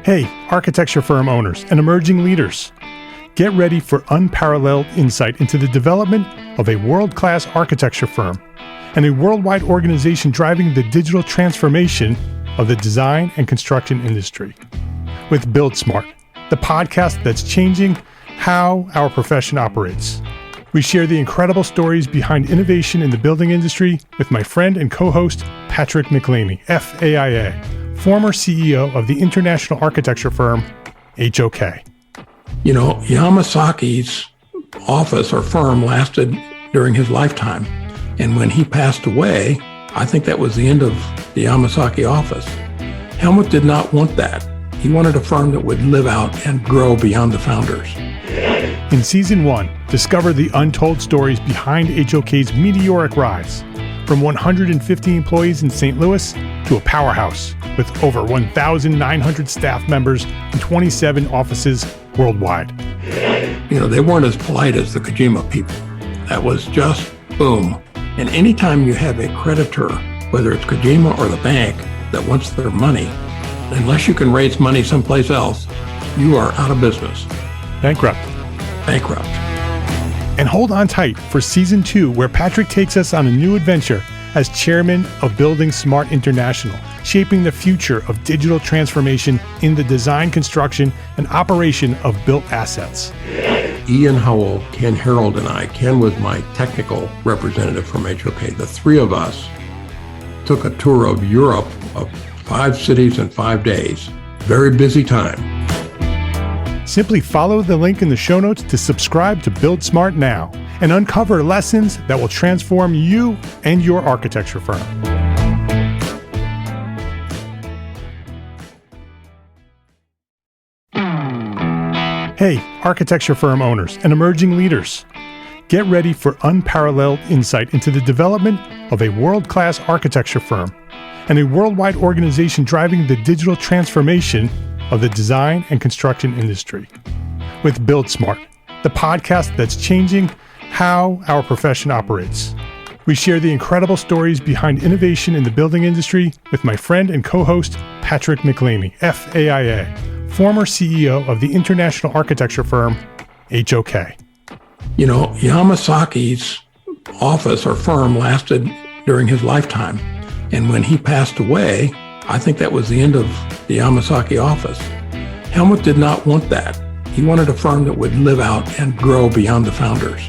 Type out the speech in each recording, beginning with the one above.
Hey, architecture firm owners and emerging leaders. Get ready for unparalleled insight into the development of a world-class architecture firm and a worldwide organization driving the digital transformation of the design and construction industry. With Build Smart, the podcast that's changing how our profession operates. We share the incredible stories behind innovation in the building industry with my friend and co-host, Patrick McLeamy, FAIA, former CEO of the international architecture firm, HOK. You know, Yamasaki's office or firm lasted during his lifetime. And when he passed away, I think that was the end of the Yamasaki office. Helmut did not want that. He wanted a firm that would live out and grow beyond the founders. In Season 1, discover the untold stories behind HOK's meteoric rise, from 150 employees in St. Louis to a powerhouse with over 1,900 staff members and 27 offices worldwide. You know, they weren't as polite as the Kojima people. That was just boom. And anytime you have a creditor, whether it's Kojima or the bank, that wants their money, unless you can raise money someplace else, you are out of business. Bankrupt. And hold on tight for Season 2, where Patrick takes us on a new adventure as chairman of Building Smart International, shaping the future of digital transformation in the design, construction, and operation of built assets. Ian Howell, Ken Harold, and I, Ken was my technical representative from HOK. The three of us took a tour of Europe of 5 cities in 5 days. Very busy time. Simply follow the link in the show notes to subscribe to Build Smart now and uncover lessons that will transform you and your architecture firm. Hey, architecture firm owners and emerging leaders. Get ready for unparalleled insight into the development of a world-class architecture firm and a worldwide organization driving the digital transformation of the design and construction industry. With Build Smart, the podcast that's changing how our profession operates. We share the incredible stories behind innovation in the building industry with my friend and co-host, Patrick McLeamy, FAIA, former CEO of the international architecture firm, HOK. You know, Yamasaki's office or firm lasted during his lifetime. And when he passed away, I think that was the end of the Yamasaki office. Helmut did not want that. He wanted a firm that would live out and grow beyond the founders.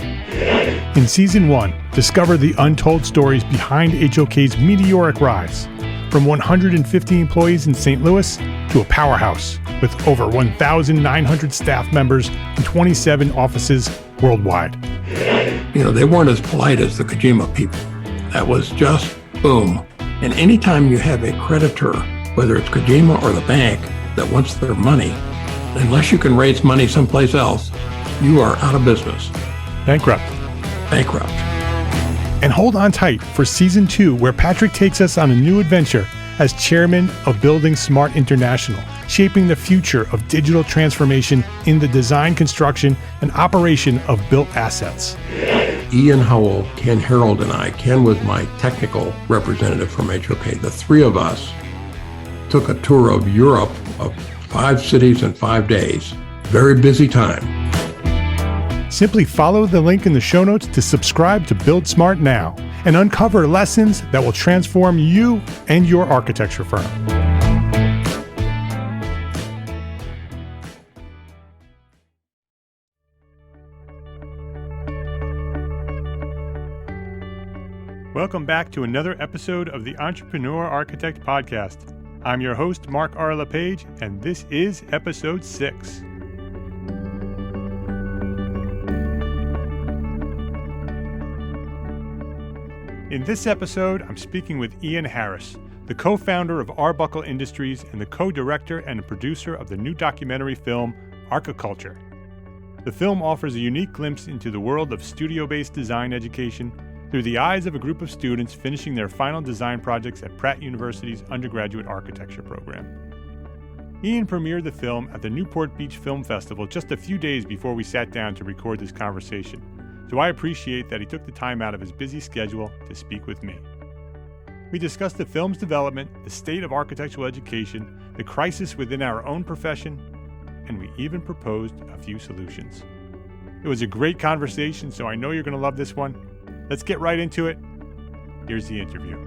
In Season 1, discover the untold stories behind HOK's meteoric rise, from 150 employees in St. Louis to a powerhouse with over 1,900 staff members and 27 offices worldwide. You know, they weren't as polite as the Kojima people. That was just boom. And anytime you have a creditor, whether it's Kojima or the bank, that wants their money, unless you can raise money someplace else, you are out of business. Bankrupt. And hold on tight for Season 2, where Patrick takes us on a new adventure as chairman of Building Smart International, shaping the future of digital transformation in the design, construction, and operation of built assets. Ian Howell, Ken Harold, and I, Ken was my technical representative from HOK. The three of us took a tour of Europe of 5 cities in 5 days. Very busy time. Simply follow the link in the show notes to subscribe to Build Smart now and uncover lessons that will transform you and your architecture firm. Welcome back to another episode of the Entrepreneur Architect Podcast. I'm your host, Mark R. LePage, and this is episode 6. In this episode, I'm speaking with Ian Harris, the co-founder of Arbuckle Industries and the co-director and producer of the new documentary film, ArchiCULTURE. The film offers a unique glimpse into the world of studio-based design education through the eyes of a group of students finishing their final design projects at Pratt University's undergraduate architecture program. Ian premiered the film at the Newport Beach Film Festival just a few days before we sat down to record this conversation, so I appreciate that he took the time out of his busy schedule to speak with me. We discussed the film's development, the state of architectural education, the crisis within our own profession, and we even proposed a few solutions. It was a great conversation, so I know you're going to love this one. Let's get right into it. Here's the interview.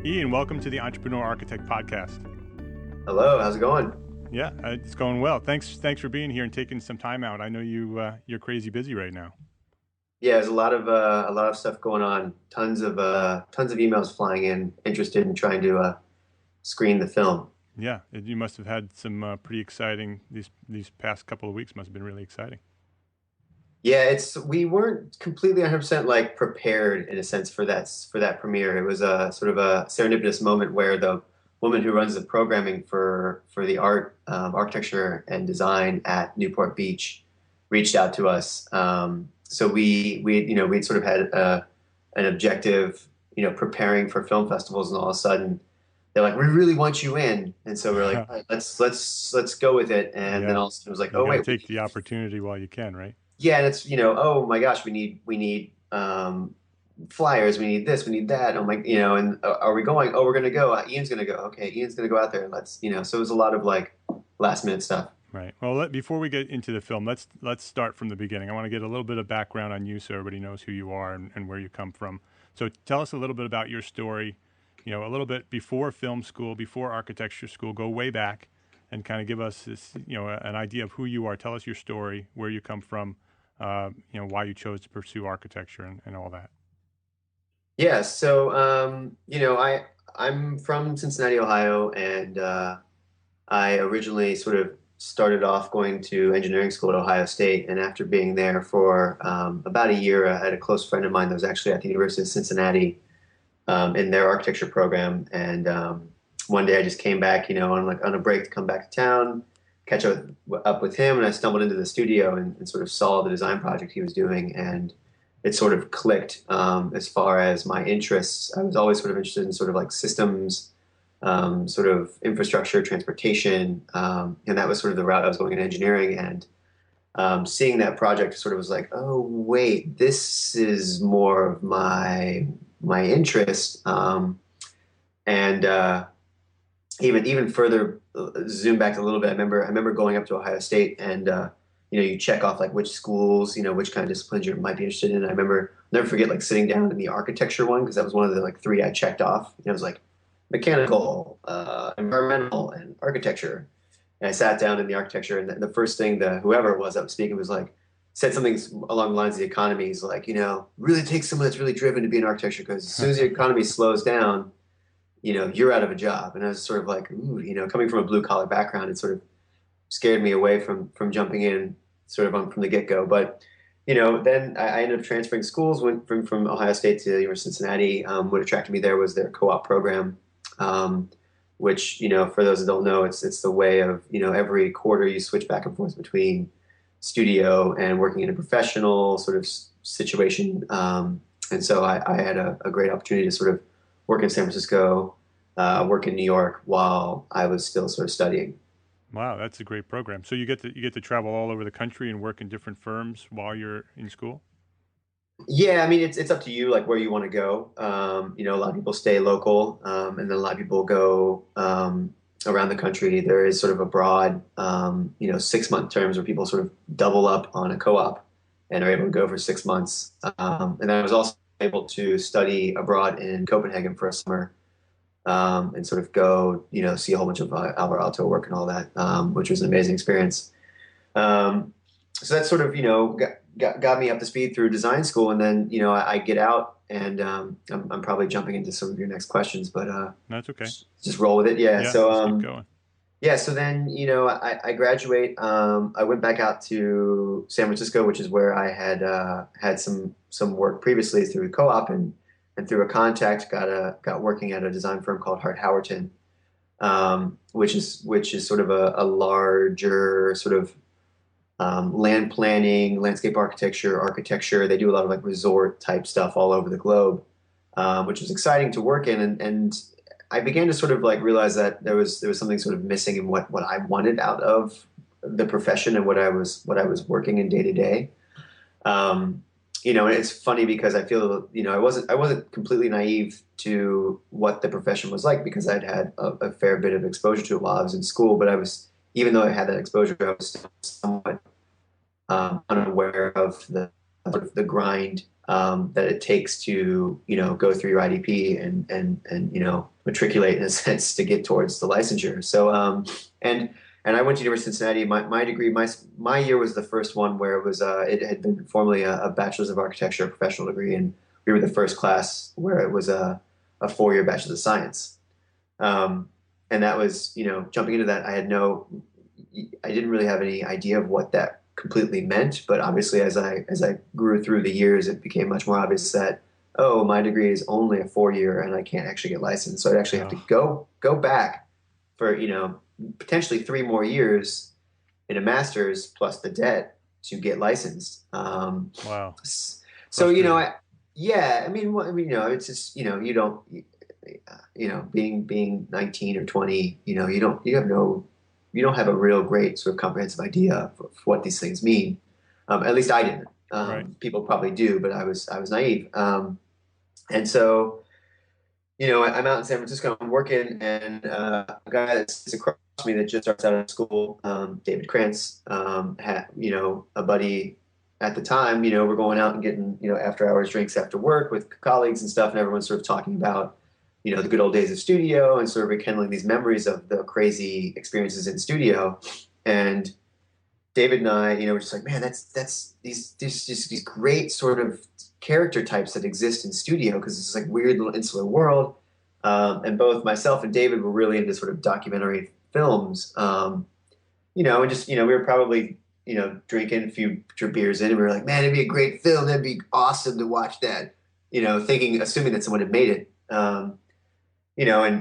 Ian, welcome to the Entrepreneur Architect Podcast. Hello, how's it going? Yeah, it's going well. Thanks for being here and taking some time out. I know you're crazy busy right now. Yeah, there's a lot of stuff going on. Tons of emails flying in, interested in trying to screen the film. Yeah, you must have had some pretty exciting. These past couple of weeks must have been really exciting. Yeah, we weren't completely 100% like prepared in a sense for that premiere. It was a sort of a serendipitous moment where the woman who runs the programming for the architecture and design at Newport Beach reached out to us. So we'd sort of had an objective, preparing for film festivals, and all of a sudden they're like, we really want you in, and so we're like, all right, let's go with it. And then all of a sudden it was like, oh wait, take the opportunity while you can, right? Yeah, and it's oh my gosh, we need flyers, we need this, we need that. Oh my, and are we going? Oh, we're gonna go. Ian's gonna go. Okay, Ian's gonna go out there. Let's, so it was a lot of like last minute stuff. Right. Well, before we get into the film, let's start from the beginning. I want to get a little bit of background on you so everybody knows who you are and where you come from. So tell us a little bit about your story, a little bit before film school, before architecture school, go way back and kind of give us this, an idea of who you are. Tell us your story, where you come from, why you chose to pursue architecture and all that. Yeah. So, I'm from Cincinnati, Ohio, and I originally sort of started off going to engineering school at Ohio State, and after being there for about a year, I had a close friend of mine that was actually at the University of Cincinnati in their architecture program. And one day I just came back, on a break to come back to town, catch up with him, and I stumbled into the studio and sort of saw the design project he was doing, and it sort of clicked as far as my interests. I was always sort of interested in sort of like systems, sort of infrastructure, transportation, and that was sort of the route I was going in engineering. And seeing that project sort of was like, oh wait, this is more of my interest. Even further zoom back a little bit, I remember going up to Ohio State, and you check off like which schools, which kind of disciplines you might be interested in. I remember, I'll never forget, like sitting down in the architecture one, because that was one of the like 3 I checked off. It was like mechanical, environmental, and architecture. And I sat down in the architecture, and the first thing whoever it was that was speaking was like, said something along the lines of the economy. He's like, really takes someone that's really driven to be in architecture, because as soon as the economy slows down, you're out of a job. And I was sort of like, ooh, coming from a blue collar background, it sort of scared me away from jumping in sort of from the get-go. But then I ended up transferring schools, went from Ohio State to the University of Cincinnati. What attracted me there was their co-op program, which, for those that don't know, it's the way of, every quarter you switch back and forth between studio and working in a professional sort of situation. And so I had a great opportunity to sort of work in San Francisco, work in New York while I was still sort of studying. Wow, that's a great program. So you get to travel all over the country and work in different firms while you're in school? Yeah, I mean, it's up to you, like where you want to go. A lot of people stay local, and then a lot of people go around the country. There is sort of a broad, 6-month terms where people sort of double up on a co-op and are able to go for 6 months. And then I was also able to study abroad in Copenhagen for a summer, and sort of go, see a whole bunch of Alvar Alto work and all that, which was an amazing experience. So that sort of, got me up to speed through design school. And then, I get out, and I'm probably jumping into some of your next questions, but that's okay. Just roll with it. Yeah. So keep going. Yeah. So then, I graduate. I went back out to San Francisco, which is where I had had some work previously through co-op, and through a contact got working at a design firm called Hart, Howerton, which is sort of a larger sort of land planning, landscape architecture. They do a lot of like resort type stuff all over the globe, which was exciting to work in. And I began to sort of like realize that there was something sort of missing in what I wanted out of the profession and what I was working in day to day. and it's funny because I feel, I wasn't completely naive to what the profession was like because I'd had a fair bit of exposure to it while I was in school. But even though I had that exposure, I was still somewhat unaware of the grind that it takes to, go through your IDP and matriculate in a sense to get towards the licensure. So and I went to University of Cincinnati. My degree, my year was the first one where it had been formerly a Bachelor's of Architecture professional degree, and we were the first class where it was a 4-year Bachelor's of Science. And that was, jumping into that, I didn't really have any idea of what that completely meant, but obviously as I grew through the years, it became much more obvious that, oh, my degree is only a 4-year and I can't actually get licensed. So I'd actually have to go back for, potentially 3 more years in a master's plus the debt to get licensed. Wow. So, it's just, being 19 or 20, you don't have a real great sort of comprehensive idea for what these things mean. At least I didn't. Right. People probably do, but I was naive. And so, I'm out in San Francisco, I'm working, and a guy that sits across me that just starts out of school, David Krantz, had, a buddy at the time, we're going out and getting, after hours drinks after work with colleagues and stuff, and everyone's sort of talking about, the good old days of studio and sort of rekindling these memories of the crazy experiences in studio. And David and I, were just like, man, that's these great sort of character types that exist in studio because it's like weird little insular world. And both myself and David were really into sort of documentary films, and just, we were probably, drinking a few beers in and we were like, man, it'd be a great film. That'd be awesome to watch that, assuming that someone had made it. And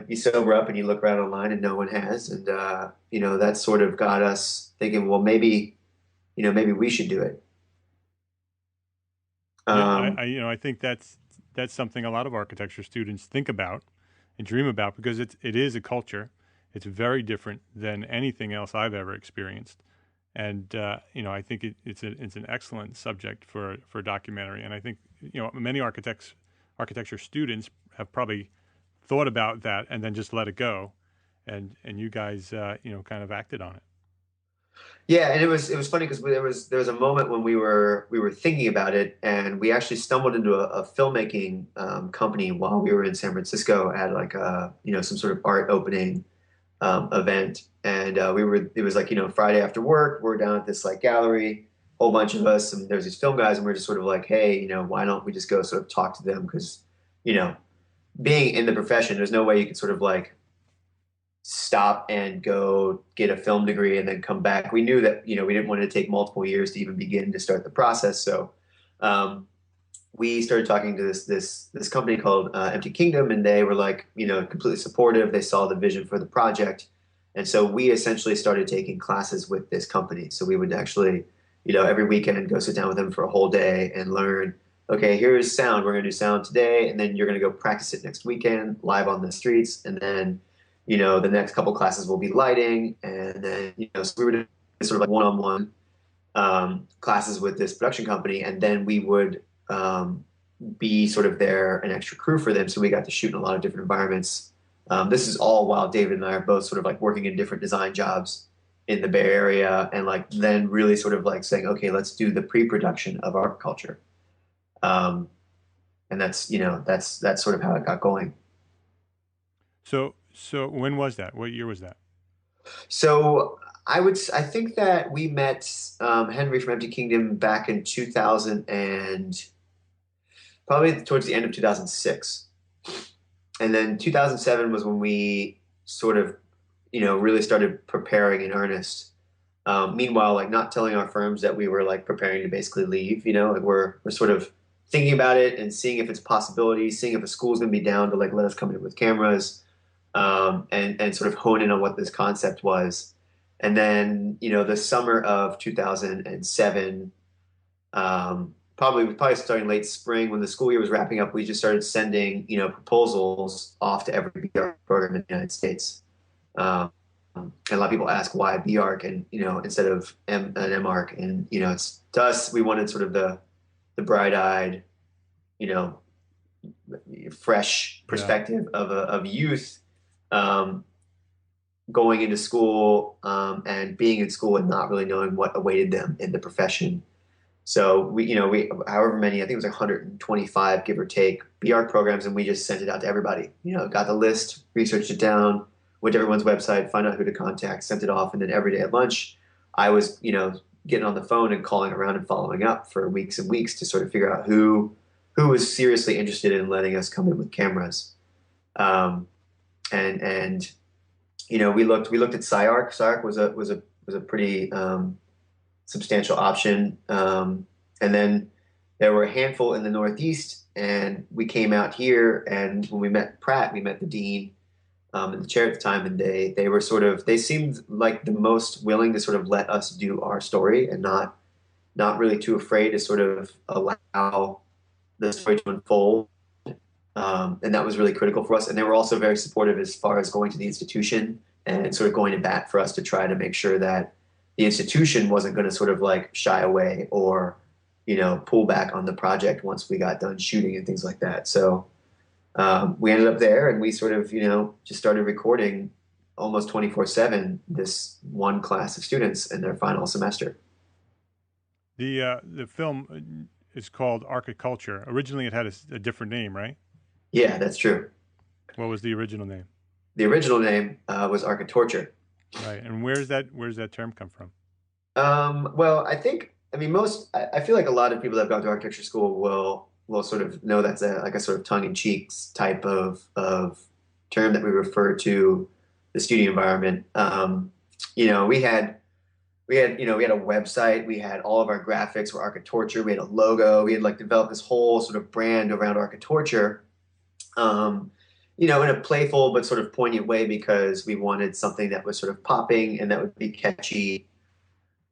you sober up and you look around online and no one has. And, that sort of got us thinking, well, maybe we should do it. I think that's something a lot of architecture students think about and dream about because it is a culture. It's very different than anything else I've ever experienced. And, I think it's an excellent subject for a documentary. And I think, many architecture students have probably thought about that and then just let it go. And you guys, kind of acted on it. Yeah, and it was funny because there was a moment when we were thinking about it, and we actually stumbled into a filmmaking company while we were in San Francisco at like some sort of art opening event, and it was like Friday after work, we're down at this like gallery, whole bunch of us, and there's these film guys, and we're just sort of like, hey, why don't we just go sort of talk to them because being in the profession, there's no way you can sort of like stop and go get a film degree and then come back. We knew that, we didn't want to take multiple years to even begin to start the process. So we started talking to this company called Empty Kingdom, and they were like, completely supportive. They saw the vision for the project. And so we essentially started taking classes with this company. So we would actually, every weekend go sit down with them for a whole day and learn, okay, here's sound. We're going to do sound today, and then you're going to go practice it next weekend live on the streets. And then, the next couple classes will be lighting. And then, so we were doing sort of like one-on-one classes with this production company. And then we would be sort of an extra crew for them. So we got to shoot in a lot of different environments. This is all while David and I are both sort of like working in different design jobs in the Bay Area, and like then really sort of like saying, okay, let's do the pre-production of archiculture. And that's sort of how it got going. So when was that? What year was that? So I think that we met Henry from Empty Kingdom back in 2000 and probably towards the end of 2006. And then 2007 was when we sort of, really started preparing in earnest. Meanwhile, like not telling our firms that we were like preparing to basically leave, like we're sort of thinking about it and seeing if it's a possibility, seeing if a school's going to be down to like let us come in with cameras, and sort of hone in on what this concept was. And then, the summer of 2007, probably starting late spring when the school year was wrapping up, we just started sending, proposals off to every BARC program in the United States. And a lot of people ask why BARC and, instead of an MARC. And, it's to us, we wanted sort of the the bright-eyed, you know, fresh perspective of youth um, going into school and being in school and not really knowing what awaited them in the profession. So we however many, I think it was like 125, give or take, BARC programs, and we just sent it out to everybody. Got the list, researched it down, went to everyone's website, find out who to contact, sent it off, and then every day at lunch, I was, getting on the phone and calling around and following up for weeks and weeks to sort of figure out who was seriously interested in letting us come in with cameras. And we looked at SCI-Arc. SCI-Arc was a pretty substantial option. And then there were a handful in the Northeast, and we came out here, and when we met Pratt, we met the dean and the chair at the time, and they seemed like the most willing to sort of let us do our story and not really too afraid to sort of allow the story to unfold. And that was really critical for us. And they were also very supportive as far as going to the institution and sort of going to bat for us to try to make sure that the institution wasn't going to sort of like shy away or, pull back on the project once we got done shooting and things like that. So we ended up there, and we sort of, just started recording almost 24/7 this one class of students in their final semester. The film is called ArchiCULTURE. Originally, it had a different name, right? Yeah, that's true. What was the original name? The original name was Architorture. Right, and where's that term come from? Well, I feel like a lot of people that have gone to architecture school will sort of know that's a sort of tongue-in-cheek type of term that we refer to the studio environment. We had a website, we had all of our graphics were Architorture, we had a logo, we had like developed this whole sort of brand around Architorture, in a playful but sort of poignant way, because we wanted something that was sort of popping and that would be catchy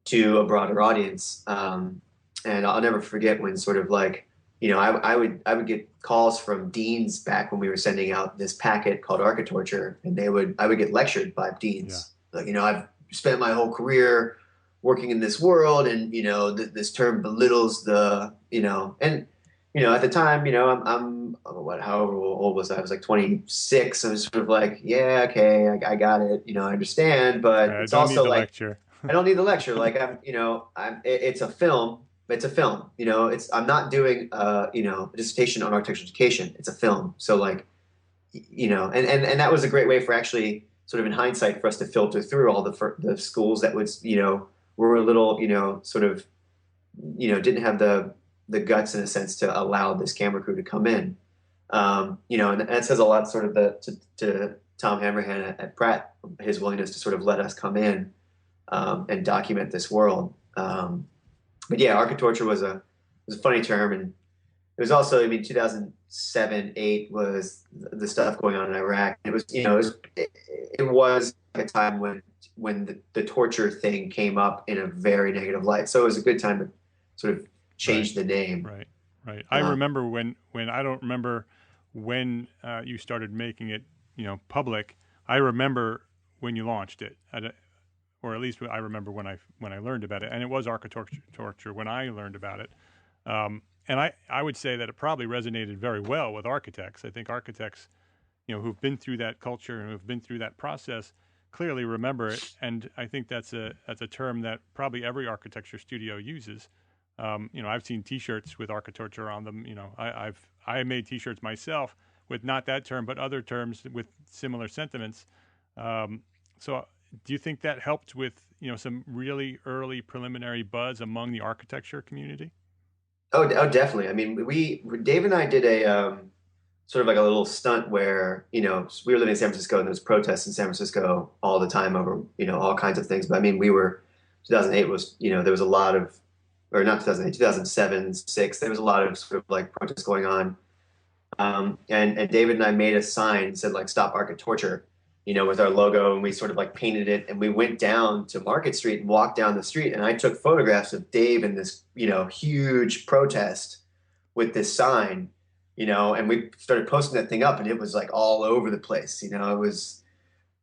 to a broader audience. And I'll never forget when sort of like, I would get calls from deans back when we were sending out this packet called Architorture, and I would get lectured by deans. Yeah. Like, I've spent my whole career working in this world, and this term belittles the, at the time, I'm however old was I? I was like 26. I was sort of like, yeah, okay, I got it, I understand, but it's also like lecture. I don't need the lecture. Like it's a film. It's a film. I'm not doing a dissertation on architecture education. It's a film. So like, and that was a great way for actually sort of in hindsight for us to filter through all the schools that were a little, sort of, didn't have the guts in a sense to allow this camera crew to come in. And that says a lot sort of to Tom Hammerhan at Pratt, his willingness to sort of let us come in and document this world. But yeah, Architorture was a funny term, and it was also, 2007, 2008 was the stuff going on in Iraq. It was, it was a time when the torture thing came up in a very negative light. So it was a good time to sort of change the name. Right. I remember when I don't remember when you started making it, public. I remember when you launched it, or at least I remember when I learned about it, and it was Architorture when I learned about it. And I would say that it probably resonated very well with architects. I think architects, who've been through that culture and who've been through that process clearly remember it. And I think that's a term that probably every architecture studio uses. I've seen T-shirts with Architorture on them. I made T-shirts myself with not that term, but other terms with similar sentiments. So do you think that helped with, some really early preliminary buzz among the architecture community? Oh, definitely. Dave and I did a sort of like a little stunt where, we were living in San Francisco, and there was protests in San Francisco all the time over, all kinds of things. But 2008 was, there was a lot of, or not 2008, 2007, 2006, there was a lot of sort of like protests going on. And David and I made a sign and said like, "Stop Architorture," with our logo, and we sort of like painted it, and we went down to Market Street and walked down the street, and I took photographs of Dave in this, huge protest with this sign, and we started posting that thing up, and it was like all over the place.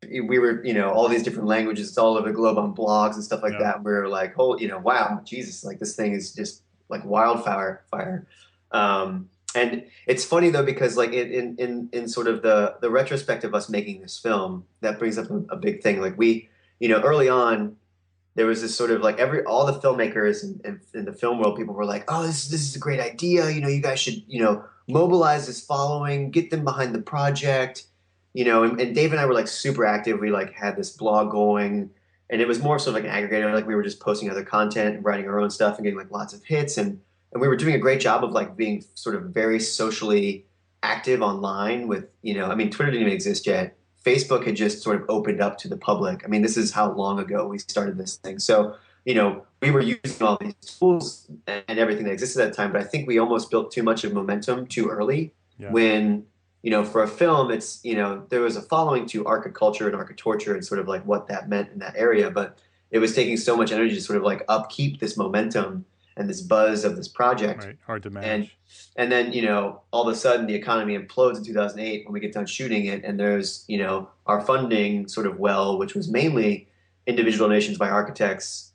We were, all these different languages, it's all over the globe on blogs and stuff like that. And we were like, wow, Jesus, like this thing is just like wildfire fire. And it's funny though, because like in sort of the retrospect of us making this film, that brings up a big thing. Like we, early on, there was this sort of like all the filmmakers in the film world, people were like, oh, this is a great idea. You guys should, mobilize this following, get them behind the project, and Dave and I were like super active. We like had this blog going, and it was more sort of like an aggregator. Like we were just posting other content and writing our own stuff and getting like lots of hits. And we were doing a great job of like being sort of very socially active online with, I mean, Twitter didn't even exist yet. Facebook had just sort of opened up to the public. I mean, this is how long ago we started this thing. So, we were using all these tools and everything that existed at the time, but I think we almost built too much of momentum too early. Yeah. When, for a film, it's, there was a following to archiculture and architorture and sort of like what that meant in that area, but it was taking so much energy to sort of like upkeep this momentum and this buzz of this project. Right, hard to manage. And then, all of a sudden the economy implodes in 2008 when we get done shooting it. And there's, our funding sort of which was mainly individual donations by architects,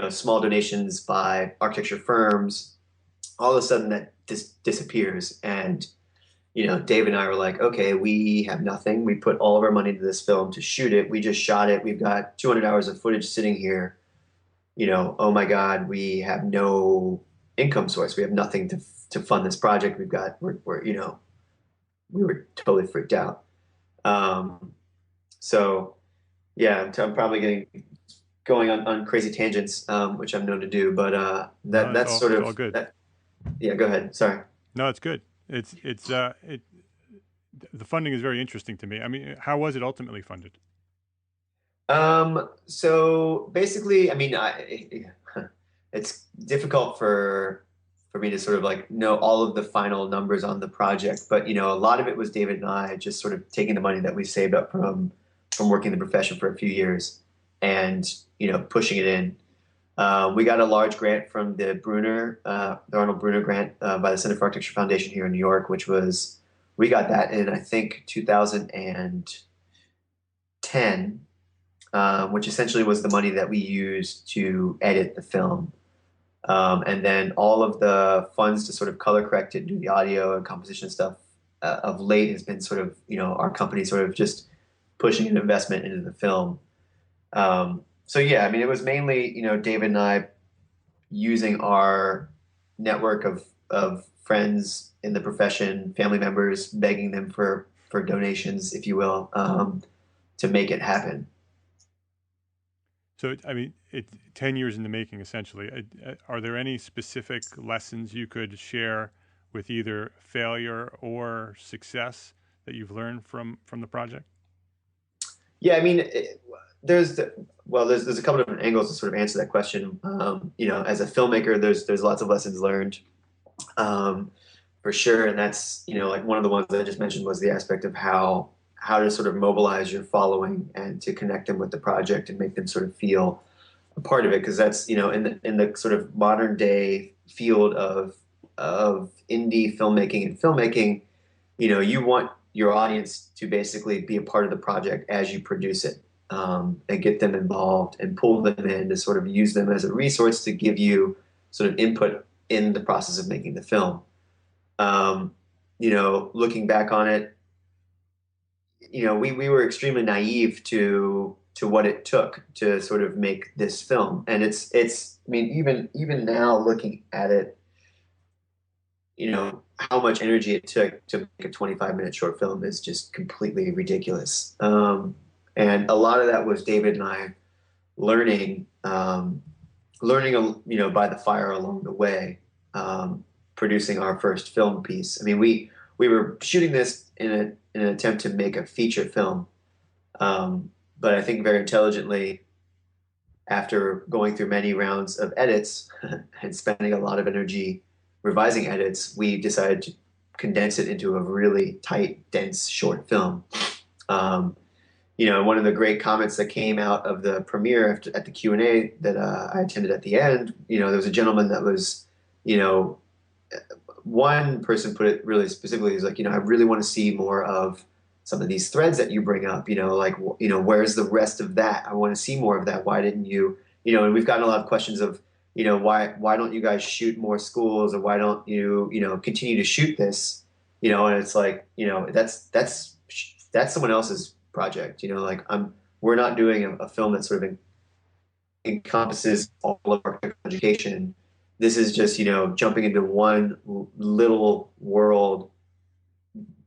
small donations by architecture firms. All of a sudden that disappears. And, Dave and I were like, okay, we have nothing. We put all of our money into this film to shoot it. We just shot it. We've got 200 hours of footage sitting here. Oh my God, we have no income source. We have nothing to fund this project. We're we were totally freaked out. So yeah, I'm probably going on crazy tangents, which I'm known to do, but that's all, sort of all good. Yeah, go ahead. Sorry. No, it's good. The funding is very interesting to me. I mean, how was it ultimately funded? So basically, I mean, it's difficult for me to sort of like know all of the final numbers on the project, but a lot of it was David and I just sort of taking the money that we saved up from working the profession for a few years and pushing it in. We got a large grant from the Arnold Bruner grant by the Center for Architecture Foundation here in New York, we got that in I think 2010. Which essentially was the money that we used to edit the film. And then all of the funds to sort of color correct it, do the audio and composition stuff of late has been sort of, our company sort of just pushing an investment into the film. So yeah, I mean, it was mainly, David and I using our network of friends in the profession, family members, begging them for donations, if you will, to make it happen. So, I mean, 10 years in the making, essentially. Are there any specific lessons you could share with either failure or success that you've learned from the project? Yeah, I mean, there's a couple of different angles to sort of answer that question. As a filmmaker, there's lots of lessons learned, for sure. And that's, like one of the ones that I just mentioned was the aspect of how to sort of mobilize your following and to connect them with the project and make them sort of feel a part of it. Because that's, in the sort of modern day field of indie filmmaking and filmmaking, you want your audience to basically be a part of the project as you produce it, and get them involved and pull them in to sort of use them as a resource to give you sort of input in the process of making the film. Looking back on it, we were extremely naive to what it took to sort of make this film. And it's, I mean, even now looking at it, how much energy it took to make a 25-minute short film is just completely ridiculous. And a lot of that was David and I learning, by the fire along the way, producing our first film piece. I mean, we were shooting this in an attempt to make a feature film. But I think very intelligently, after going through many rounds of edits and spending a lot of energy revising edits, we decided to condense it into a really tight, dense, short film. One of the great comments that came out of the premiere at the Q&A that I attended at the end, there was a gentleman that was, one person put it really specifically, is like, I really want to see more of some of these threads that you bring up, where's the rest of that? I want to see more of that. Why didn't you, and we've gotten a lot of questions of, why don't you guys shoot more schools, or why don't you, continue to shoot this, and it's like, that's someone else's project, like we're not doing a film that sort of encompasses all of our education. This is just, jumping into one little world,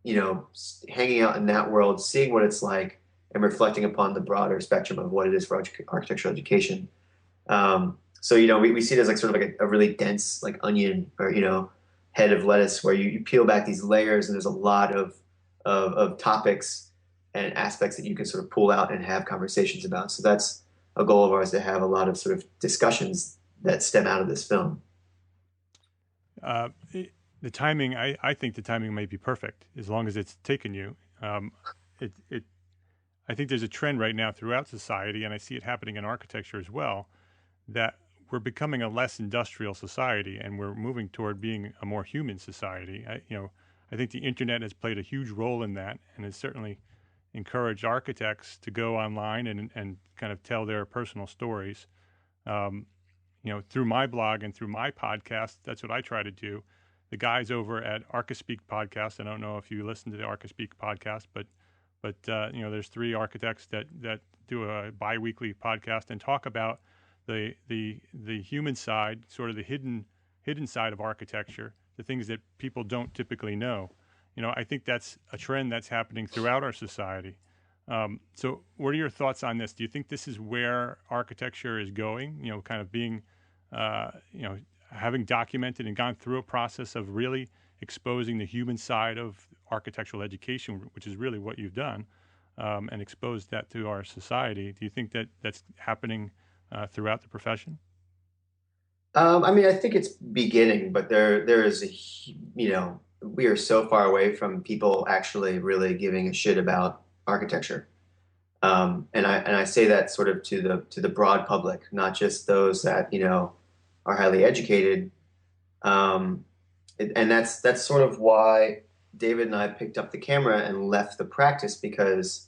hanging out in that world, seeing what it's like, and reflecting upon the broader spectrum of what it is for architectural education. So, we see it as like sort of like a really dense like onion, or, head of lettuce, where you peel back these layers, and there's a lot of topics and aspects that you can sort of pull out and have conversations about. So that's a goal of ours, to have a lot of sort of discussions that stem out of this film. The timing, I think the timing might be perfect, as long as it's taken you. I think there's a trend right now throughout society, and I see it happening in architecture as well, that we're becoming a less industrial society, and we're moving toward being a more human society. I think the internet has played a huge role in that, and has certainly encouraged architects to go online and kind of tell their personal stories. Through my blog and through my podcast, that's what I try to do. The guys over at archiSpeak podcast, I don't know if you listen to the archiSpeak podcast, but there's 3 architects that do a bi-weekly podcast and talk about the human side, sort of the hidden side of architecture, the things that people don't typically know. I think that's a trend that's happening throughout our society. So what are your thoughts on this? Do you think this is where architecture is going? Kind of being, having documented and gone through a process of really exposing the human side of architectural education, which is really what you've done, and exposed that to our society. Do you think that that's happening throughout the profession? I think it's beginning, but there is we are so far away from people actually really giving a shit about architecture. And I say that sort of to the broad public, not just those that, are highly educated. And that's sort of why David and I picked up the camera and left the practice, because,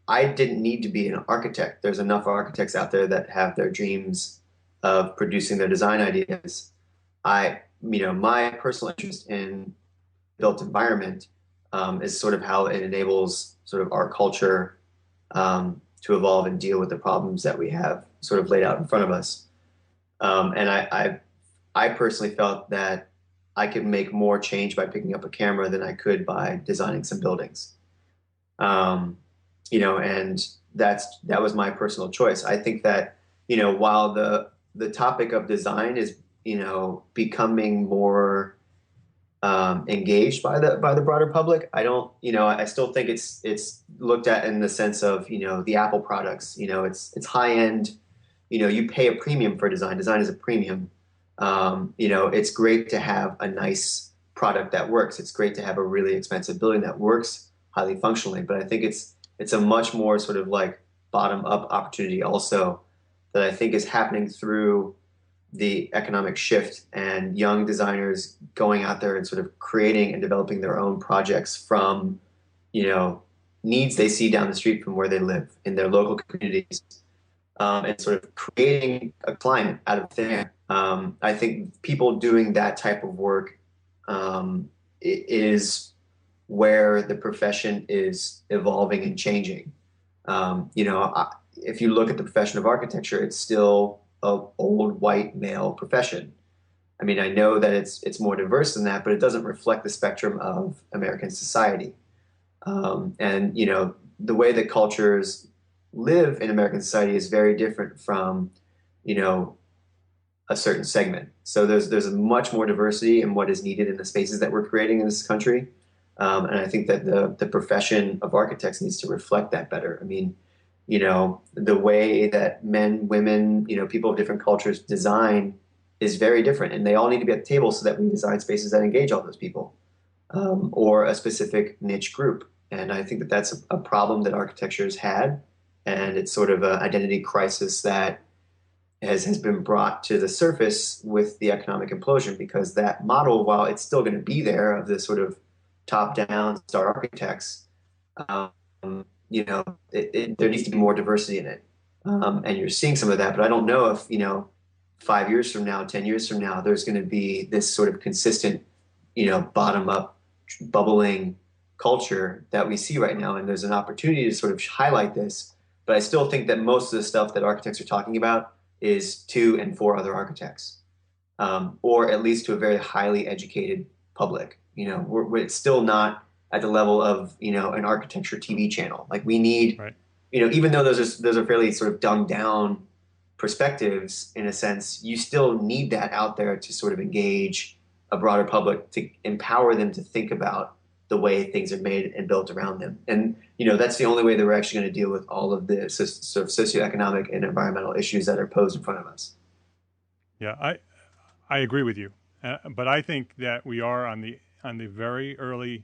I didn't need to be an architect. There's enough architects out there that have their dreams of producing their design ideas. My personal interest in built environment is sort of how it enables sort of our culture to evolve and deal with the problems that we have sort of laid out in front of us. And I personally felt that I could make more change by picking up a camera than I could by designing some buildings. And that was my personal choice. I think that, while the topic of design is, becoming more engaged by the broader public, I still think it's looked at in the sense of, the Apple products, it's high end, you pay a premium for design. Design is a premium. It's great to have a nice product that works. It's great to have a really expensive building that works highly functionally, but I think it's a much more sort of like bottom up opportunity also, that I think is happening through the economic shift and young designers going out there and sort of creating and developing their own projects from, needs they see down the street from where they live in their local communities, and sort of creating a client out of thin air. I think people doing that type of work is where the profession is evolving and changing. If you look at the profession of architecture, it's still an old white male profession. I mean, I know that it's more diverse than that, but it doesn't reflect the spectrum of American society. And the way that cultures live in American society is very different from, a certain segment. So there's much more diversity in what is needed in the spaces that we're creating in this country. And I think that the profession of architects needs to reflect that better. I mean, the way that men, women, people of different cultures design is very different, and they all need to be at the table so that we design spaces that engage all those people, or a specific niche group. And I think that that's a problem that architecture has had, and it's sort of an identity crisis that has been brought to the surface with the economic implosion, because that model, while it's still going to be there of this sort of top-down star architects, there needs to be more diversity in it. And you're seeing some of that, but I don't know if, 5 years from now, 10 years from now, there's going to be this sort of consistent, bottom up bubbling culture that we see right now. And there's an opportunity to sort of highlight this. But I still think that most of the stuff that architects are talking about is to and for other architects, or at least to a very highly educated public. It's still not at the level of, an architecture TV channel. Like we need, Right. Even though those are fairly sort of dumbed down perspectives in a sense, you still need that out there to sort of engage a broader public, to empower them to think about the way things are made and built around them. And, that's the only way that we're actually going to deal with all of the sort of socioeconomic and environmental issues that are posed in front of us. Yeah, I agree with you. But I think that we are on the very early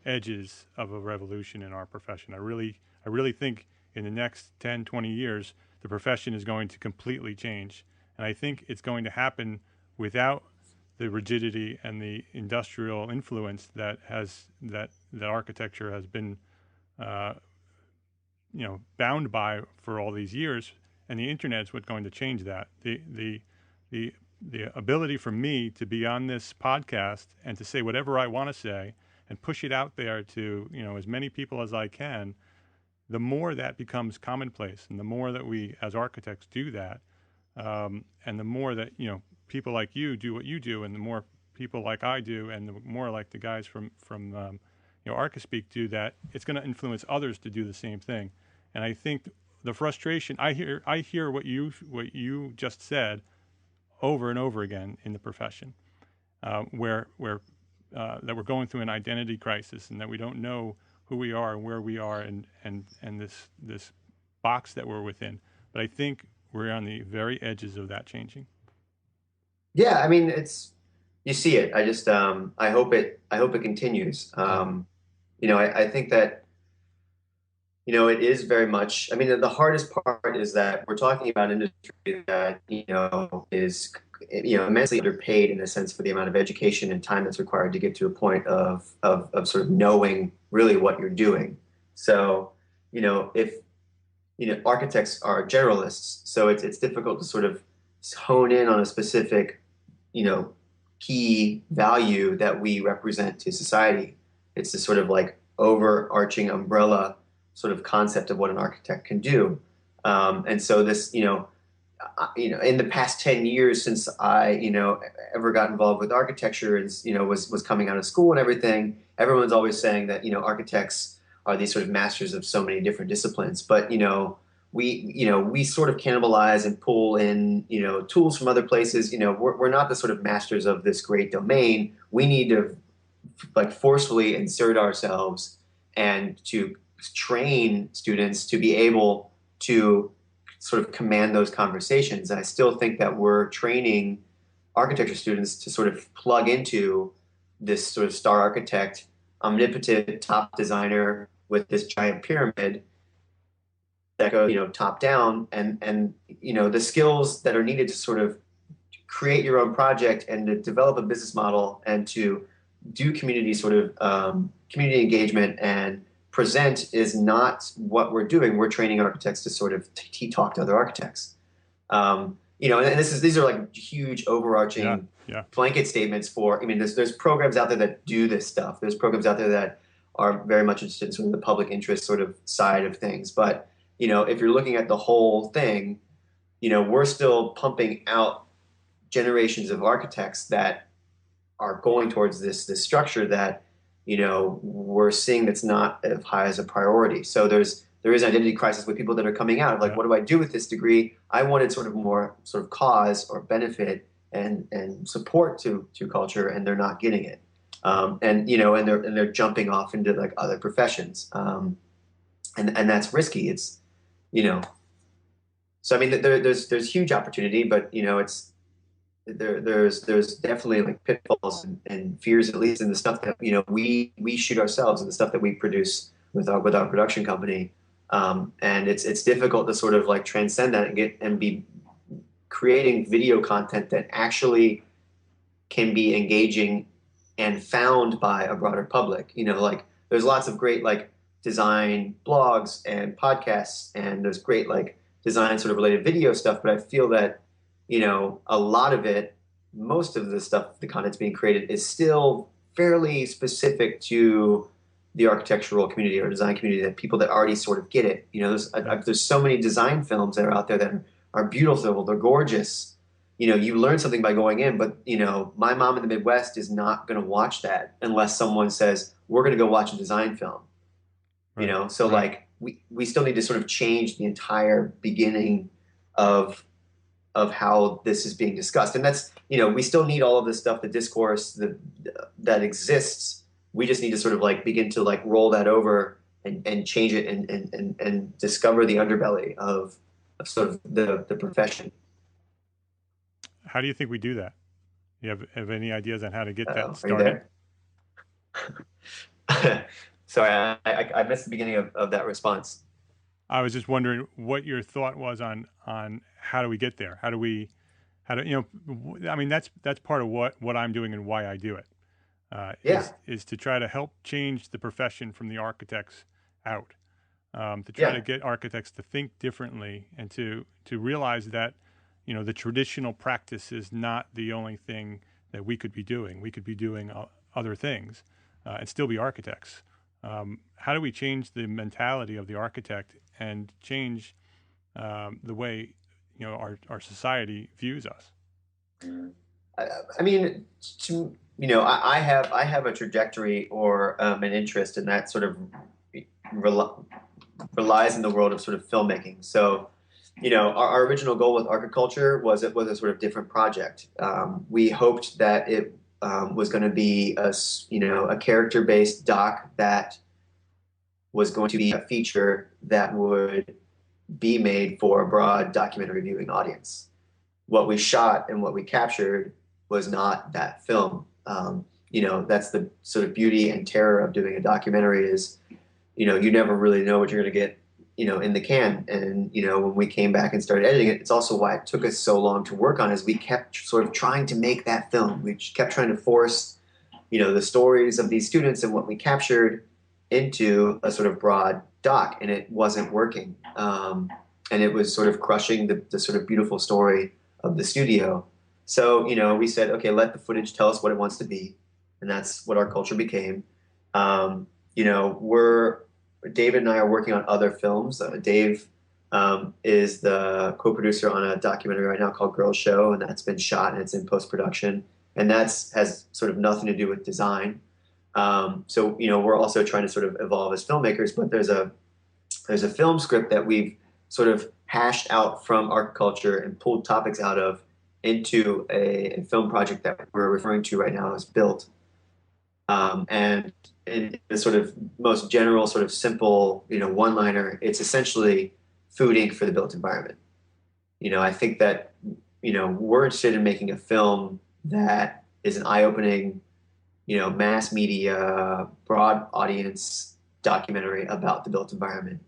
edges of a revolution in our profession. I really think in the next 10, 20 years, the profession is going to completely change. And I think it's going to happen without the rigidity and the industrial influence that architecture has been, bound by for all these years. And the internet is what's going to change that. The ability for me to be on this podcast and to say whatever I want to say and push it out there to, as many people as I can, the more that becomes commonplace, and the more that we as architects do that, and the more that, people like you do what you do, and the more people like I do, and the more like the guys from ArchiSpeak do that, it's going to influence others to do the same thing. And I think the frustration, I hear what you just said over and over again in the profession, where that we're going through an identity crisis, and that we don't know who we are and where we are, and this box that we're within. But I think we're on the very edges of that changing. Yeah, I mean, you see it. I just I hope it continues. I think that it is very much. I mean, the hardest part is that we're talking about an industry that is immensely underpaid in a sense for the amount of education and time that's required to get to a point of sort of knowing really what you're doing. So, if architects are generalists, so it's difficult to sort of hone in on a specific, key value that we represent to society. It's this sort of like overarching umbrella sort of concept of what an architect can do. And so this, in the past 10 years since I, ever got involved with architecture and, was coming out of school and everything, everyone's always saying that, architects are these sort of masters of so many different disciplines. But, we sort of cannibalize and pull in, tools from other places. We're not the sort of masters of this great domain. We need to forcefully insert ourselves and to train students to be able to sort of command those conversations. And I still think that we're training architecture students to sort of plug into this sort of star architect, omnipotent top designer with this giant pyramid that goes, top down, and the skills that are needed to sort of create your own project and to develop a business model and to do community sort of community engagement and present is not what we're doing. We're training architects to sort of talk to other architects. And these are like huge overarching blanket statements for, there's programs out there that do this stuff. There's programs out there that are very much interested in sort of the public interest sort of side of things. But, if you're looking at the whole thing, we're still pumping out generations of architects that are going towards this structure that, we're seeing that's not as high as a priority. So there is an identity crisis with people that are coming out of like, what do I do with this degree? I wanted sort of more sort of cause or benefit and support to culture, and they're not getting it. And they're jumping off into like other professions. And that's risky. It's, so I mean, there's huge opportunity, but there's definitely like pitfalls and fears, at least in the stuff that we shoot ourselves and the stuff that we produce with our production company, and it's difficult to sort of like transcend that and be creating video content that actually can be engaging and found by a broader public. Like there's lots of great like design blogs and podcasts, and there's great like design sort of related video stuff, but I feel that, a lot of it, most of the stuff, the content's being created is still fairly specific to the architectural community or design community, that people that already sort of get it. There's so many design films that are out there that are beautiful, they're gorgeous. You learn something by going in, but my mom in the Midwest is not going to watch that unless someone says, we're going to go watch a design film. Right. So Right. like we still need to sort of change the entire beginning of how this is being discussed. And that's, we still need all of this stuff, the discourse that exists. We just need to sort of like begin to like roll that over and change it and discover the underbelly of sort of the profession. How do you think we do that? You have any ideas on how to get that Are you started? there? Sorry, I missed the beginning of that response. I was just wondering what your thought was on how do we get there? I mean, that's part of what I'm doing and why I do it. Is to try to help change the profession from the architects out, to try to get architects to think differently and to realize that, the traditional practice is not the only thing that we could be doing. We could be doing other things and still be architects. How do we change the mentality of the architect and change the way our society views us? I mean, I have a trajectory or an interest in that sort of relies in the world of sort of filmmaking. So, our original goal with archiCULTURE was a sort of different project. We hoped that it was going to be a character-based doc that was going to be a feature that would be made for a broad documentary viewing audience. What we shot and what we captured was not that film. That's the sort of beauty and terror of doing a documentary is, you never really know what you're going to get, in the can. And, when we came back and started editing it, it's also why it took us so long to work on is we kept sort of trying to make that film. We kept trying to force, the stories of these students and what we captured into a sort of broad doc, and it wasn't working. And it was sort of crushing the sort of beautiful story of the studio. So, we said, okay, let the footage tell us what it wants to be. And that's what archiCULTURE became. David and I are working on other films. Dave is the co-producer on a documentary right now called Girls Show, and that's been shot and it's in post-production. And has sort of nothing to do with design. So, we're also trying to sort of evolve as filmmakers, but there's a film script that we've sort of hashed out from archiCULTURE and pulled topics out of into a film project that we're referring to right now as Built. And in the sort of most general, sort of simple, one-liner, it's essentially food ink for the built environment. I think that, we're interested in making a film that is an eye-opening, mass media, broad audience documentary about the built environment.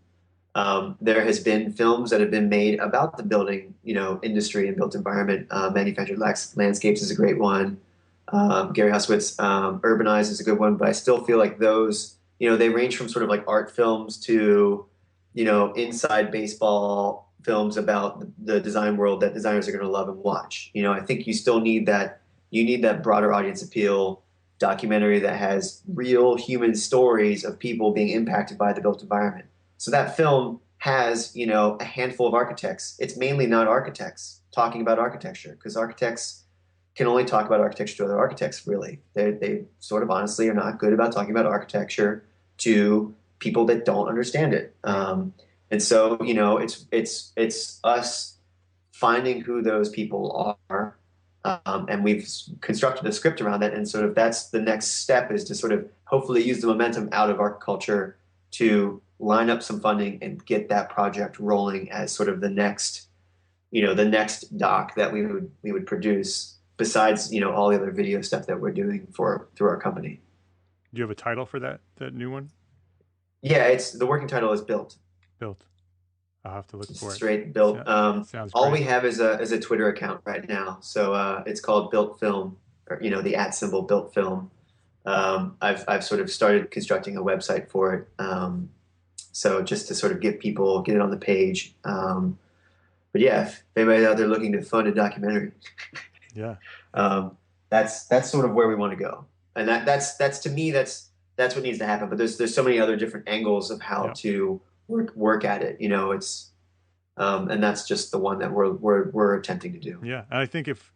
There has been films that have been made about the building, industry and built environment. Manufactured Landscapes is a great one. Gary Huswitz's Urbanize is a good one, but I still feel like those, they range from sort of like art films to, inside baseball films about the design world that designers are going to love and watch. I think you still need that. You need that broader audience appeal documentary that has real human stories of people being impacted by the built environment. So that film has, a handful of architects. It's mainly not architects talking about architecture, because architects can only talk about architecture to other architects, really. They sort of honestly are not good about talking about architecture to people that don't understand it. And so, it's us finding who those people are, and we've constructed a script around that. And sort of that's the next step, is to sort of hopefully use the momentum out of archiCULTURE to line up some funding and get that project rolling as sort of the next doc that we would produce, besides, all the other video stuff that we're doing through our company. Do you have a title for that new one? Yeah, the working title is Built. Built. I'll have to look for it. Straight Built. Sounds all great. we have is a Twitter account right now. So it's called Built Film, or the @ Built Film. I've sort of started constructing a website for it. So just to sort of get it on the page. but yeah, if anybody's out there looking to fund a documentary, Yeah. That's sort of where we want to go. And that's to me, that's what needs to happen. But there's so many other different angles of how to work at it. It's, and that's just the one that we're attempting to do. Yeah. And I think if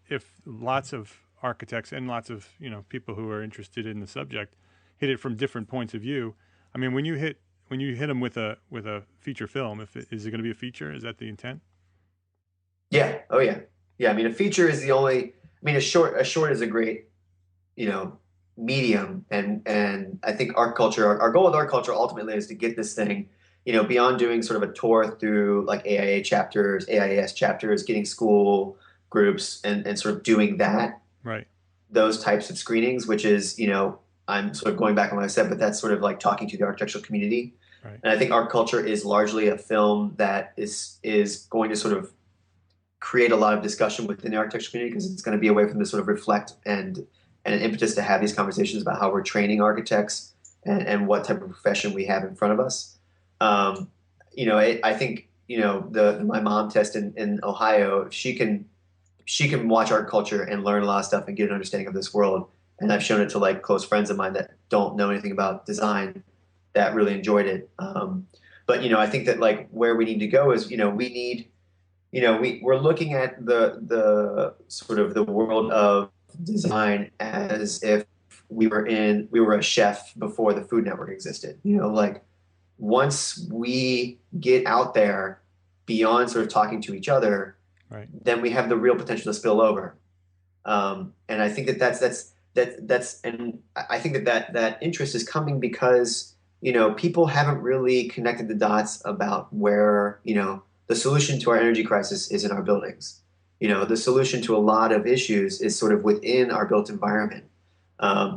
lots of architects and lots of, people who are interested in the subject hit it from different points of view. I mean, when you hit them with a feature film, is it going to be a feature? Is that the intent? Yeah. Oh yeah. Yeah. I mean, a feature is the only, I mean, a short is a great, medium. And I think our goal with art culture ultimately is to get this thing, beyond doing sort of a tour through like AIA chapters, AIAS chapters, getting school groups and sort of doing that. Right. Those types of screenings, which is, I'm sort of going back on what I said, but that's sort of like talking to the architectural community. Right. And I think art culture is largely a film that is going to sort of create a lot of discussion within the architecture community, because it's going to be a way for them to sort of reflect and an impetus to have these conversations about how we're training architects and what type of profession we have in front of us. I think, my mom test in Ohio, she can watch art culture and learn a lot of stuff and get an understanding of this world. And I've shown it to like close friends of mine that don't know anything about design that really enjoyed it. But, I think that like where we need to go is, we need, we're looking at the sort of the world of design as if we were a chef before the Food Network existed. Like once we get out there beyond sort of talking to each other, right, then we have the real potential to spill over. And I think that's and I think that interest is coming because, people haven't really connected the dots about where, the solution to our energy crisis is in our buildings. The solution to a lot of issues is sort of within our built environment.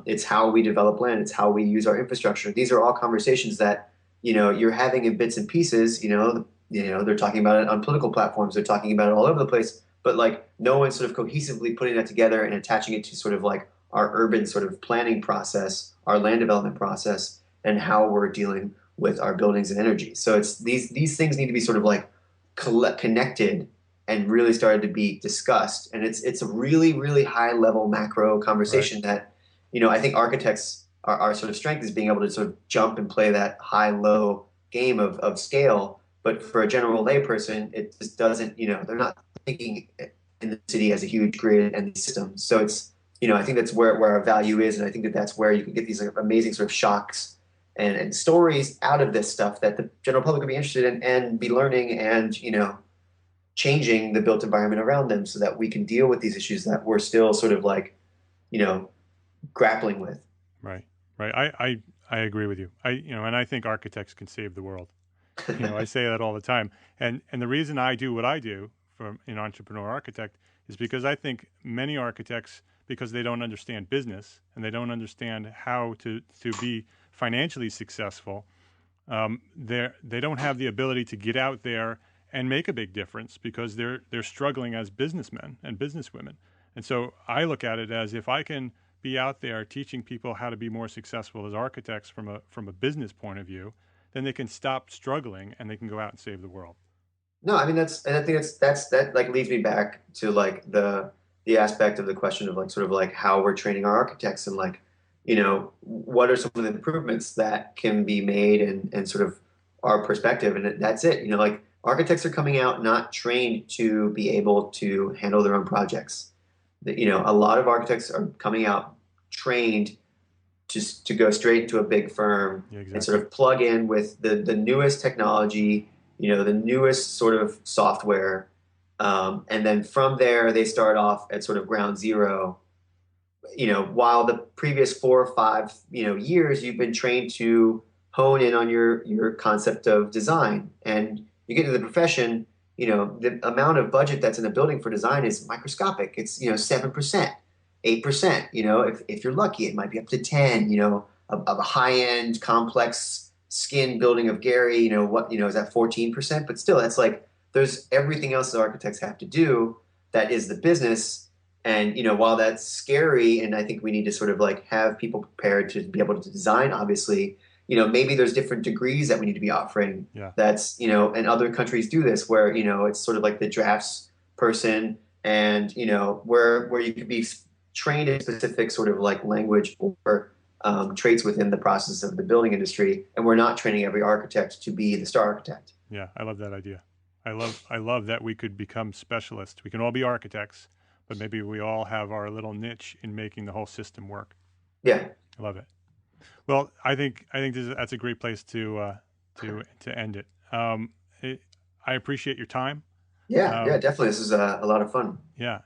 It's how we develop land. It's how we use our infrastructure. These are all conversations that, you're having in bits and pieces. They're talking about it on political platforms. They're talking about it all over the place. But like no one's sort of cohesively putting that together and attaching it to sort of like our urban sort of planning process, our land development process, and how we're dealing with our buildings and energy. So it's these things need to be sort of like connected and really started to be discussed. And it's a really, really high level macro conversation that, I think architects our sort of strength is being able to sort of jump and play that high low game of scale. But for a general layperson, it just doesn't, they're not thinking in the city as a huge grid and these systems. So it's, I think that's where our value is. And I think that's where you can get these like amazing sort of shocks and stories out of this stuff that the general public would be interested in and be learning and, changing the built environment around them so that we can deal with these issues that we're still sort of like, grappling with. Right. I agree with you. And I think architects can save the world. I say that all the time. And the reason I do what I do from an entrepreneur architect is because I think many architects, because they don't understand business and they don't understand how to be financially successful, they don't have the ability to get out there and make a big difference because they're struggling as businessmen and businesswomen. And so I look at it as if I can be out there teaching people how to be more successful as architects from a business point of view, then they can stop struggling and they can go out and save the world. No, I mean I think that like leads me back to like the aspect of the question of like sort of like how we're training our architects and like, what are some of the improvements that can be made and sort of our perspective. And that's it. Like architects are coming out not trained to be able to handle their own projects. A lot of architects are coming out trained just to go straight into a big firm and sort of plug in with the newest technology, the newest sort of software. And then from there, they start off at sort of ground zero, while the previous 4 or 5, years, you've been trained to hone in on your concept of design. And you get into the profession, the amount of budget that's in a building for design is microscopic. It's, 7%, 8%, if you're lucky, it might be up to 10, of a high-end complex skin building of Gary, is that 14%? But still, that's like, there's everything else that architects have to do that is the business. And, while that's scary, and I think we need to sort of like have people prepared to be able to design, obviously, maybe there's different degrees that we need to be offering. Yeah. That's, and other countries do this where, it's sort of like the drafts person and, where you could be trained in specific sort of like language or traits within the process of the building industry. And we're not training every architect to be the star architect. Yeah, I love that idea. I love that we could become specialists. We can all be architects, but maybe we all have our little niche in making the whole system work. Yeah. I love it. Well, I think that's a great place to end it. I appreciate your time. Yeah, definitely. This is a lot of fun. Yeah.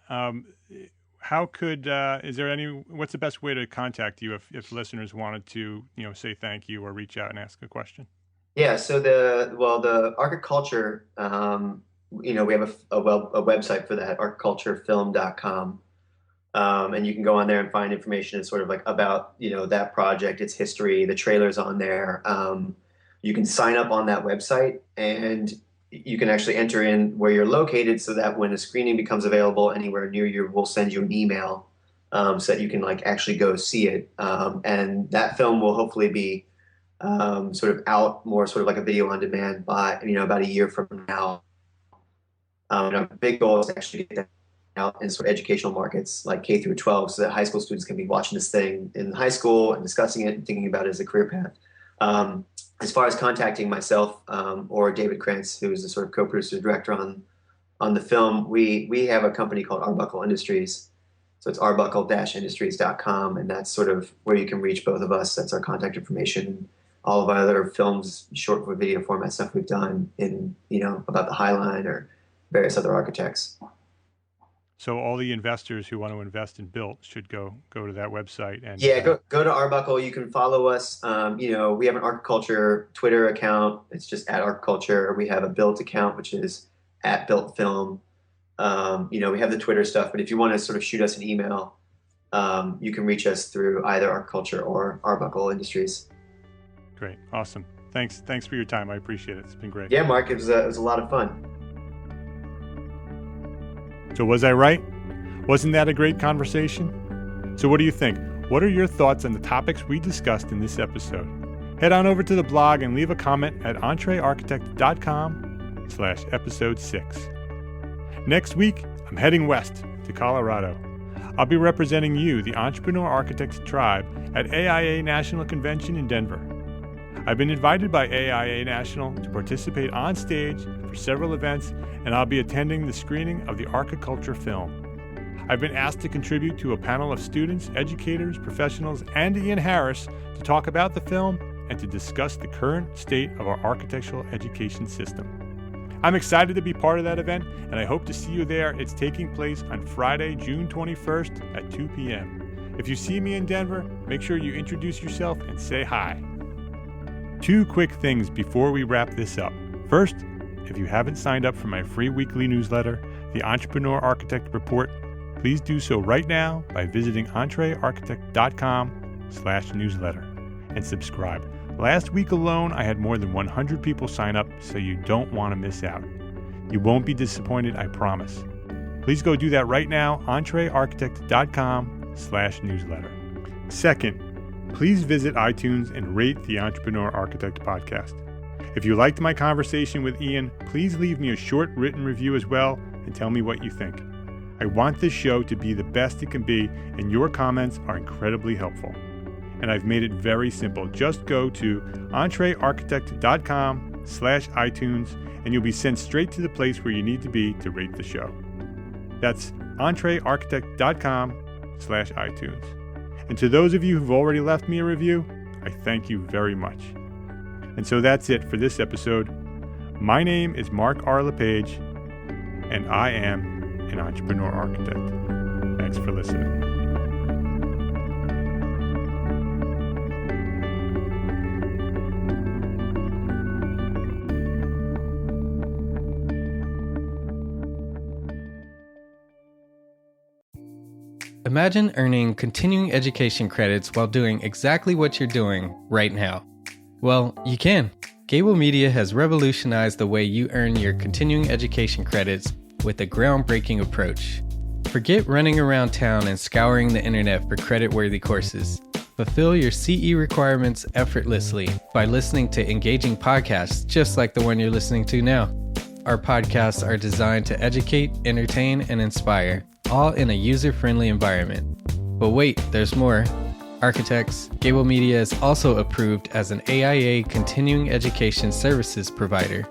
What's the best way to contact you if listeners wanted to, say thank you or reach out and ask a question? Yeah. So the archiCULTURE, we have a website for that, archiculturefilm.com. And you can go on there and find information sort of like about, that project, its history, the trailers on there. You can sign up on that website and you can actually enter in where you're located so that when a screening becomes available anywhere near you, we'll send you an email so that you can like actually go see it. And that film will hopefully be sort of out more sort of like a video on demand by, about a year from now. Our big goal is to actually get that out in sort of educational markets like K through 12 so that high school students can be watching this thing in high school and discussing it and thinking about it as a career path. As far as contacting myself or David Krantz, who is the sort of co-producer director on the film, we have a company called Arbuckle Industries. So it's arbuckle-industries.com, and that's sort of where you can reach both of us. That's our contact information. All of our other films, short video format stuff we've done in, about the High Line or various other architects. So all the investors who want to invest in Built should go to that website and go to Arbuckle. You can follow us. We have an archiCULTURE Twitter account. It's just at archiCULTURE. We have a Built account, which is at Built Film. We have the Twitter stuff, but if you want to sort of shoot us an email, you can reach us through either archiCULTURE or Arbuckle Industries. Great, awesome. Thanks for your time. I appreciate it. It's been great. Yeah, Mark, it was a lot of fun. So was I right? Wasn't that a great conversation? So what do you think? What are your thoughts on the topics we discussed in this episode? Head on over to the blog and leave a comment at entrearchitect.com/episode 6. Next week, I'm heading west to Colorado. I'll be representing you, the Entrepreneur Architects Tribe, at AIA National Convention in Denver. I've been invited by AIA National to participate on stage for several events, and I'll be attending the screening of the archiCULTURE film. I've been asked to contribute to a panel of students, educators, professionals, and Ian Harris to talk about the film and to discuss the current state of our architectural education system. I'm excited to be part of that event, and I hope to see you there. It's taking place on Friday, June 21st at 2 p.m. If you see me in Denver, make sure you introduce yourself and say hi. 2 quick things before we wrap this up. First, if you haven't signed up for my free weekly newsletter, the Entrepreneur Architect Report, please do so right now by visiting entrearchitect.com/newsletter and subscribe. Last week alone, I had more than 100 people sign up, so you don't want to miss out. You won't be disappointed, I promise. Please go do that right now, entrearchitect.com/newsletter. Second, please visit iTunes and rate the Entrepreneur Architect podcast. If you liked my conversation with Ian, please leave me a short written review as well and tell me what you think. I want this show to be the best it can be, and your comments are incredibly helpful. And I've made it very simple. Just go to entrearchitect.com/iTunes and you'll be sent straight to the place where you need to be to rate the show. That's entrearchitect.com/iTunes. And to those of you who've already left me a review, I thank you very much. And so that's it for this episode. My name is Mark R. LePage, and I am an entrepreneur architect. Thanks for listening. Imagine earning continuing education credits while doing exactly what you're doing right now. Well, you can. Gable Media has revolutionized the way you earn your continuing education credits with a groundbreaking approach. Forget running around town and scouring the internet for credit-worthy courses. Fulfill your CE requirements effortlessly by listening to engaging podcasts just like the one you're listening to now. Our podcasts are designed to educate, entertain, and inspire, all in a user-friendly environment. But wait, there's more. Architects, Gable Media is also approved as an AIA continuing education services provider.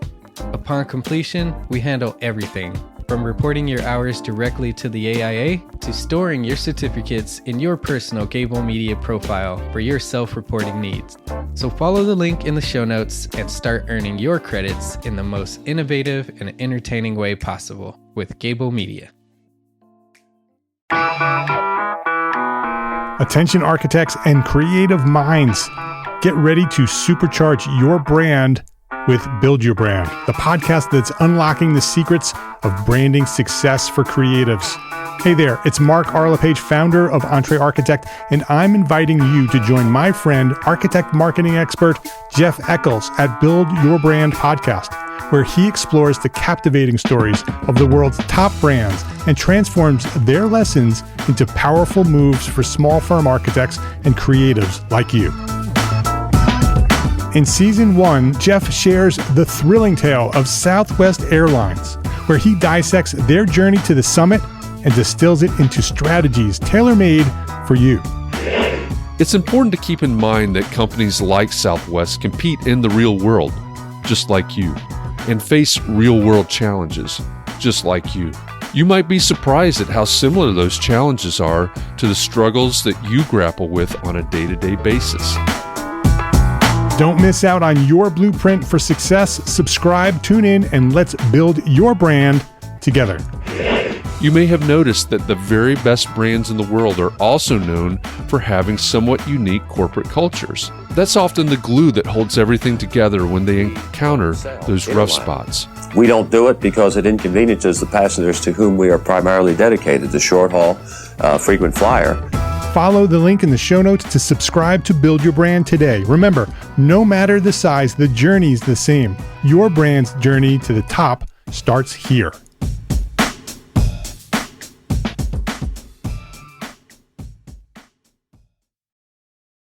Upon completion, we handle everything, from reporting your hours directly to the AIA to storing your certificates in your personal Gable Media profile for your self-reporting needs. So follow the link in the show notes and start earning your credits in the most innovative and entertaining way possible with Gable Media. Attention architects and creative minds, get ready to supercharge your brand with Build Your Brand, the podcast that's unlocking the secrets of branding success for creatives. Hey there, it's Mark Arlepage, founder of Entre Architect, and I'm inviting you to join my friend, architect marketing expert Jeff Eccles at Build Your Brand podcast, where he explores the captivating stories of the world's top brands and transforms their lessons into powerful moves for small firm architects and creatives like you. In Season 1, Jeff shares the thrilling tale of Southwest Airlines, where he dissects their journey to the summit and distills it into strategies tailor-made for you. It's important to keep in mind that companies like Southwest compete in the real world, just like you, and face real-world challenges, just like you. You might be surprised at how similar those challenges are to the struggles that you grapple with on a day-to-day basis. Don't miss out on your blueprint for success. Subscribe, tune in, and let's build your brand together. You may have noticed that the very best brands in the world are also known for having somewhat unique corporate cultures. That's often the glue that holds everything together when they encounter those rough spots. We don't do it because it inconveniences the passengers to whom we are primarily dedicated, the short haul, frequent flyer. Follow the link in the show notes to subscribe to Build Your Brand today. Remember, no matter the size, the journey's the same. Your brand's journey to the top starts here.